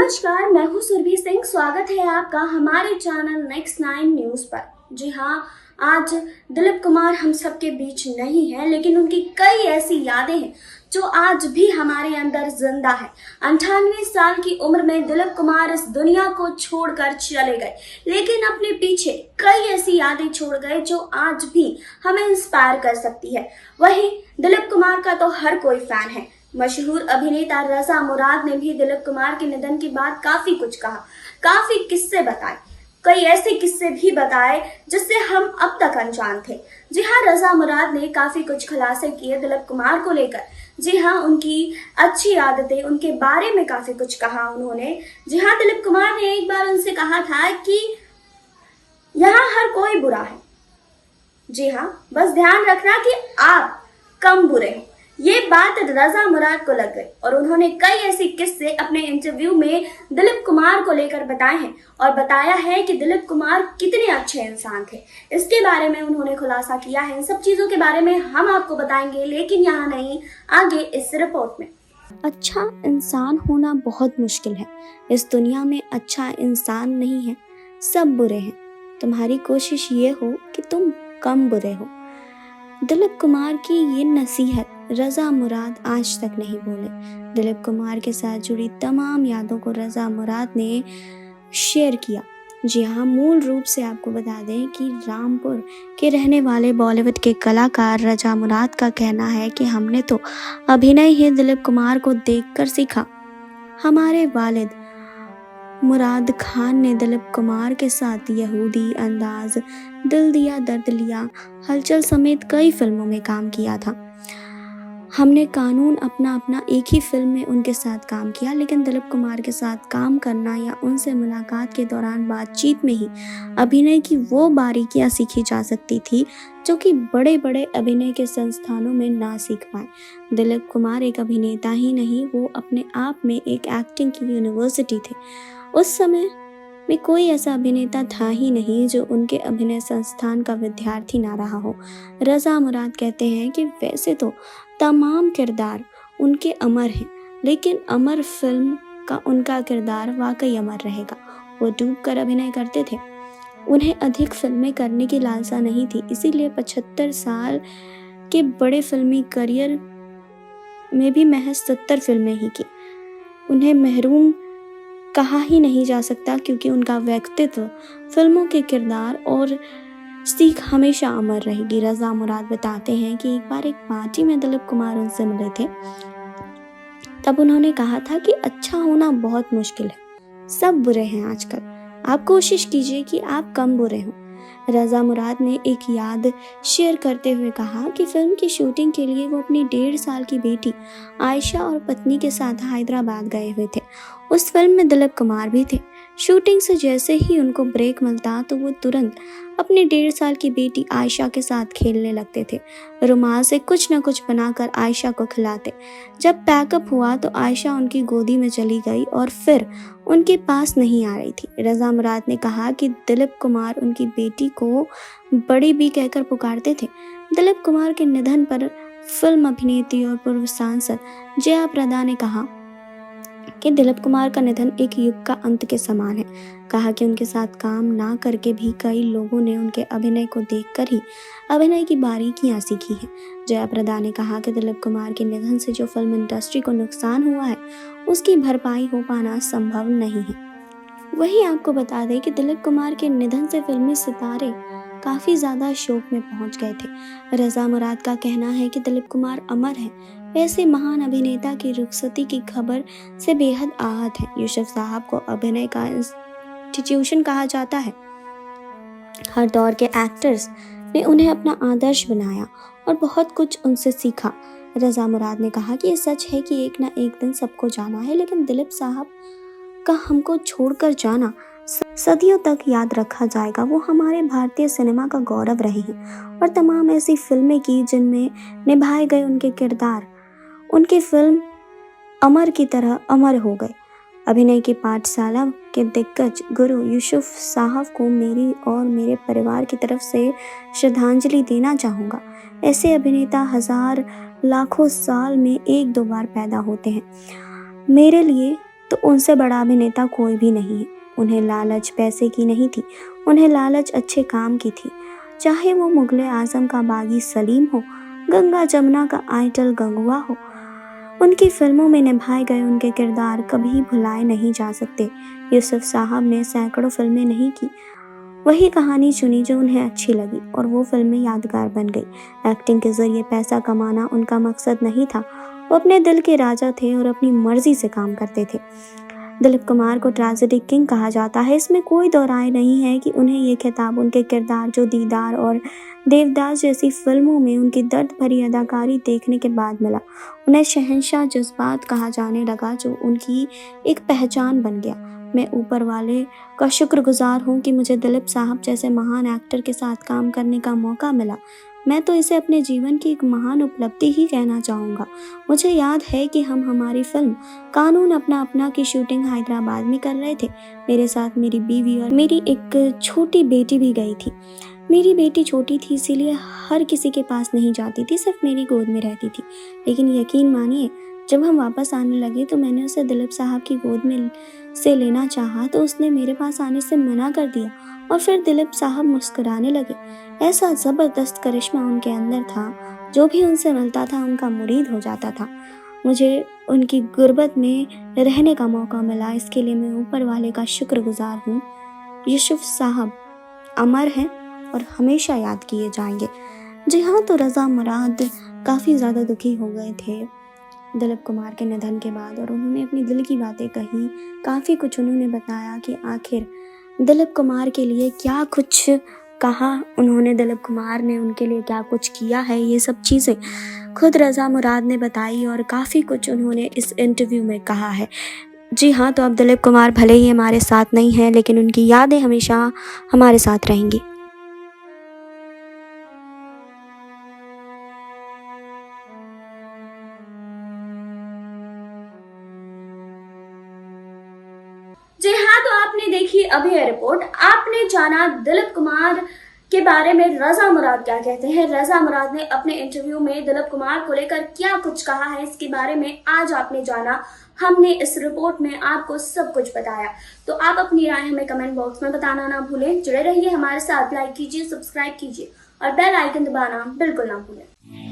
नमस्कार, मैं हूँ सुरभि सिंह। स्वागत है आपका हमारे चैनल नेक्स्ट 9 न्यूज पर। जी हाँ, आज दिलीप कुमार हम सबके बीच नहीं है, लेकिन उनकी कई ऐसी यादें हैं जो आज भी हमारे अंदर जिंदा है। 98 साल की उम्र में दिलीप कुमार इस दुनिया को छोड़कर चले गए, लेकिन अपने पीछे कई ऐसी यादें छोड़ गए जो आज भी हमें इंस्पायर कर सकती है। वहीं दिलीप कुमार का तो हर कोई फैन है। मशहूर अभिनेता रजा मुराद ने भी दिलीप कुमार के निधन के बाद काफी कुछ कहा, काफी किस्से बताए, कई ऐसे किस्से भी बताए जिससे हम अब तक अनजान थे। जी हाँ, रजा मुराद ने काफी कुछ खुलासे किए दिलीप कुमार को लेकर। जी हाँ, उनकी अच्छी आदतें, उनके बारे में काफी कुछ कहा उन्होंने। जी हाँ, दिलीप कुमार ने एक बार उनसे कहा था कि यहाँ हर कोई बुरा है। जी हाँ, बस ध्यान रखना कि आप कम बुरे हो। ये बात रजा मुराद को लग गई और उन्होंने कई ऐसे किस्से अपने इंटरव्यू में दिलीप कुमार को लेकर बताए हैं और बताया है कि दिलीप कुमार कितने अच्छे इंसान थे। इसके बारे में उन्होंने खुलासा किया है। इन सब चीजों के बारे में हम आपको बताएंगे, लेकिन यहाँ नहीं, आगे इस रिपोर्ट में। अच्छा इंसान होना बहुत मुश्किल है। इस दुनिया में अच्छा इंसान नहीं है, सब बुरे हैं। तुम्हारी कोशिश ये हो कि तुम कम बुरे हो। दिलीप कुमार की ये नसीहत रजा मुराद आज तक नहीं भूले। दिलीप कुमार के साथ जुड़ी तमाम यादों को रजा मुराद ने शेयर किया। जी हाँ, मूल रूप से आपको बता दें कि रामपुर के रहने वाले बॉलीवुड के कलाकार रजा मुराद का कहना है कि हमने तो अभिनय ही दिलीप कुमार को देखकर सीखा। हमारे वालिद मुराद खान ने दिलीप कुमार के साथ यहूदी, अंदाज, दिल दिया दर्द लिया, हलचल समेत कई फिल्मों में काम किया था। हमने कानून अपना एक ही फिल्म में उनके साथ काम किया, लेकिन दिलीप कुमार के साथ काम करना या उनसे मुलाकात के दौरान बातचीत में ही अभिनय की वो बारीकियां सीखी जा सकती थी जो कि बड़े बड़े अभिनय के संस्थानों में ना सीख पाए। दिलीप कुमार एक अभिनेता ही नहीं, वो अपने आप में एक एक्टिंग की यूनिवर्सिटी थे। उस समय में कोई ऐसा अभिनेता था ही नहीं जो उनके अभिनय संस्थान का विद्यार्थी ना रहा हो। रजा मुराद कहते हैं कि वैसे तो तमाम किरदार उनके अमर हैं, लेकिन अमर फिल्म का उनका किरदार वाकई अमर रहेगा। वो डूब कर अभिनय करते थे। उन्हें अधिक फिल्में करने की लालसा नहीं थी, इसीलिए 75 साल के बड़े फिल्मी करियर में भी महज 70 फिल्में ही की। उन्हें महरूम कहा ही नहीं जा सकता, क्योंकि उनका व्यक्तित्व, फिल्मों के किरदार और सीख हमेशा अमर रहेगी। रजा मुराद बताते हैं कि एक बार एक पार्टी में दिलीप कुमार उनसे मिले थे। तब उन्होंने कहा था कि अच्छा होना बहुत मुश्किल है, सब बुरे हैं आजकल, आप कोशिश कीजिए कि आप कम बुरे हो। रजा मुराद ने एक याद शेयर करते हुए कहा कि फिल्म की शूटिंग के लिए वो अपनी 1.5 साल की बेटी आयशा और पत्नी के साथ हैदराबाद गए हुए थे। उस फिल्म में दिलीप कुमार भी थे। शूटिंग से जैसे ही उनको ब्रेक मिलता तो वो तुरंत अपनी 1.5 साल की बेटी आयशा के साथ खेलने लगते थे। रुमाल से कुछ न कुछ बनाकर आयशा को खिलाते। जब पैकअप हुआ तो आयशा उनकी गोदी में चली गई और फिर उनके पास नहीं आ रही थी। रजा मुराद ने कहा कि दिलीप कुमार उनकी बेटी को बड़ी बी कहकर पुकारते थे। दिलीप कुमार के निधन पर फिल्म अभिनेत्री और पूर्व सांसद जया प्रदा ने कहा कि दिलीप कुमार का निधन एक युग का अंत के समान है। कहा कि उनके साथ काम ना करके भी कई लोगों ने उनके अभिनय को देखकर ही अभिनय की बारीकियां सीखी हैं। जया प्रदा ने कहा कि दिलीप कुमार के निधन से जो फिल्म इंडस्ट्री को नुकसान हुआ है, उसकी भरपाई हो पाना संभव नहीं है। वहीं आपको बता दें कि दिलीप कुमार के निधन से फिल्मी सितारे काफ़ी ज़्यादा शोक में पहुंच गए थे। रजा मुराद का कहना है कि दिलीप कुमार अमर हैं। ऐसे महान अभिनेता की रुखसती की खबर से बेहद आहत है। यूसुफ साहब को अभिनय का इंस्टीट्यूशन कहा जाता है। हर दौर के एक्टर्स ने उन्हें अपना आदर्श बनाया और बहुत कुछ उनसे सीखा। रजा मुराद ने कहा कि ये सच है कि एक ना एक दिन सबको जाना है, लेकिन दिलीप साहब का हमको छोड़कर जाना सदियों तक याद रखा जाएगा। वो हमारे भारतीय सिनेमा का गौरव रहे हैं और तमाम ऐसी फिल्में की जिनमें निभाए गए उनके किरदार उनकी फिल्म अमर की तरह अमर हो गए। अभिनय की पाठशाला के दिग्गज गुरु यूसुफ साहब को मेरी और मेरे परिवार की तरफ से श्रद्धांजलि देना चाहूँगा। ऐसे अभिनेता हजार लाखों साल में 1-2 बार पैदा होते हैं। मेरे लिए तो तो उनसे बड़ा अभिनेता कोई भी नहीं है। उन्हें लालच पैसे की नहीं थी, उन्हें लालच अच्छे काम की थी। चाहे वो मुगले आजम का बागी सलीम हो, गंगा जमुना का आइडल गंगुआ हो, उनकी फिल्मों में निभाए गए उनके किरदार कभी भुलाए नहीं जा सकते। यूसुफ साहब ने सैकड़ों फिल्में नहीं की, वही कहानी चुनी जो उन्हें अच्छी लगी और वो फिल्में यादगार बन गई। एक्टिंग के जरिए पैसा कमाना उनका मकसद नहीं था, वो अपने दिल के राजा थे और अपनी मर्जी से काम करते थे। दिलीप कुमार को ट्रेजेडी किंग कहा जाता है, इसमें कोई दो राय नहीं है कि उन्हें ये खिताब उनके किरदार जो दीदार और देवदास जैसी फिल्मों में उनकी दर्द भरी अदाकारी देखने के बाद मिला। उन्हें शहंशाह जज्बात कहा जाने लगा, जो उनकी एक पहचान बन गया। मैं ऊपर वाले का शुक्रगुजार हूँ कि मुझे दिलीप साहब जैसे महान एक्टर के साथ काम करने का मौका मिला। मैं तो इसे अपने जीवन की एक महान उपलब्धि ही कहना चाहूँगा। मुझे याद है कि हम हमारी फिल्म कानून अपना अपना की शूटिंग हैदराबाद में कर रहे थे। मेरे साथ मेरी बीवी और मेरी एक छोटी बेटी भी गई थी। मेरी बेटी छोटी थी, इसीलिए हर किसी के पास नहीं जाती थी, सिर्फ मेरी गोद में रहती थी। लेकिन यकीन मानिए, जब हम वापस आने लगे तो मैंने उसे दिलीप साहब की गोद में से लेना चाहा तो उसने मेरे पास आने से मना कर दिया और फिर दिलीप साहब मुस्कुराने लगे। ऐसा ज़बरदस्त करिश्मा उनके अंदर था, जो भी उनसे मिलता था उनका मुरीद हो जाता था। मुझे उनकी गुर्बत में रहने का मौका मिला, इसके लिए मैं ऊपर वाले का शुक्रगुजार हूँ। यूसुफ साहब अमर हैं और हमेशा याद किए जाएंगे। जी हाँ, तो रज़ा मुराद काफ़ी ज़्यादा दुखी हो गए थे दिलीप कुमार के निधन के बाद और उन्होंने अपनी दिल की बातें कही। काफ़ी कुछ उन्होंने बताया कि आखिर दिलीप कुमार के लिए क्या कुछ कहा उन्होंने, दिलीप कुमार ने उनके लिए क्या कुछ किया है, ये सब चीज़ें खुद रज़ा मुराद ने बताई और काफ़ी कुछ उन्होंने इस इंटरव्यू में कहा है। जी हाँ, तो अब दिलीप कुमार भले ही हमारे साथ नहीं हैं, लेकिन उनकी यादें हमेशा हमारे साथ रहेंगी। जी हाँ, तो आपने देखी अभी ये रिपोर्ट, आपने जाना दिलीप कुमार के बारे में रज़ा मुराद क्या कहते हैं। रज़ा मुराद ने अपने इंटरव्यू में दिलीप कुमार को लेकर क्या कुछ कहा है, इसके बारे में आज आपने जाना। हमने इस रिपोर्ट में आपको सब कुछ बताया। तो आप अपनी राय हमें कमेंट बॉक्स में बताना ना भूलें। जुड़े रहिए हमारे साथ, लाइक कीजिए, सब्सक्राइब कीजिए और बेल आइकन दबाना बिल्कुल ना भूलें।